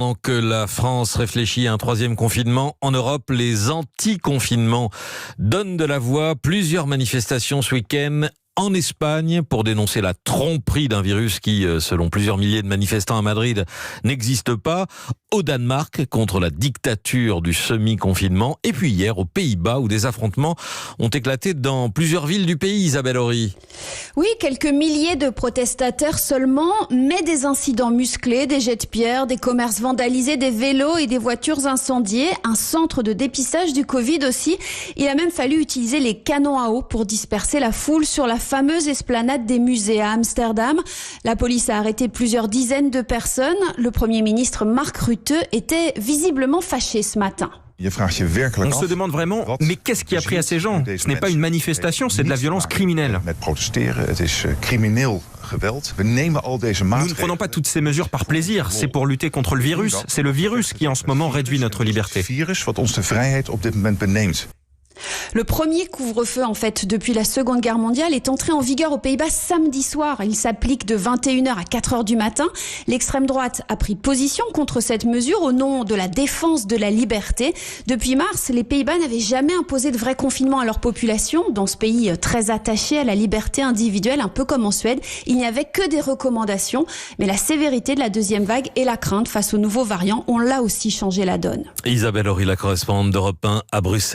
Pendant que la France réfléchit à un troisième confinement, en Europe, les anti-confinements donnent de la voix. Plusieurs manifestations ce week-end en Espagne pour dénoncer la tromperie d'un virus qui, selon plusieurs milliers de manifestants à Madrid, n'existe pas. Au Danemark, contre la dictature du semi-confinement. Et puis hier, aux Pays-Bas, où des affrontements ont éclaté dans plusieurs villes du pays, Isabelle Horry. Oui, quelques milliers de protestataires seulement, mais des incidents musclés, des jets de pierre, des commerces vandalisés, des vélos et des voitures incendiées. Un centre de dépistage du Covid aussi. Il a même fallu utiliser les canons à eau pour disperser la foule sur la fameuse esplanade des musées à Amsterdam. La police a arrêté plusieurs dizaines de personnes. Le Premier ministre Mark Rutte était visiblement fâché ce matin. On se demande vraiment, mais qu'est-ce qui a pris à ces gens? Ce n'est pas une manifestation, c'est de la violence criminelle. Nous ne prenons pas toutes ces mesures par plaisir, c'est pour lutter contre le virus. C'est le virus qui en ce moment réduit notre liberté. Le premier couvre-feu, en fait, depuis la Seconde Guerre mondiale, est entré en vigueur aux Pays-Bas samedi soir. Il s'applique de 21h à 4h du matin. L'extrême droite a pris position contre cette mesure au nom de la défense de la liberté. Depuis mars, les Pays-Bas n'avaient jamais imposé de vrai confinement à leur population. Dans ce pays très attaché à la liberté individuelle, un peu comme en Suède, il n'y avait que des recommandations. Mais la sévérité de la deuxième vague et la crainte face aux nouveaux variants ont là aussi changé la donne. Isabelle Horry, la correspondante d'Europe 1 à Bruxelles.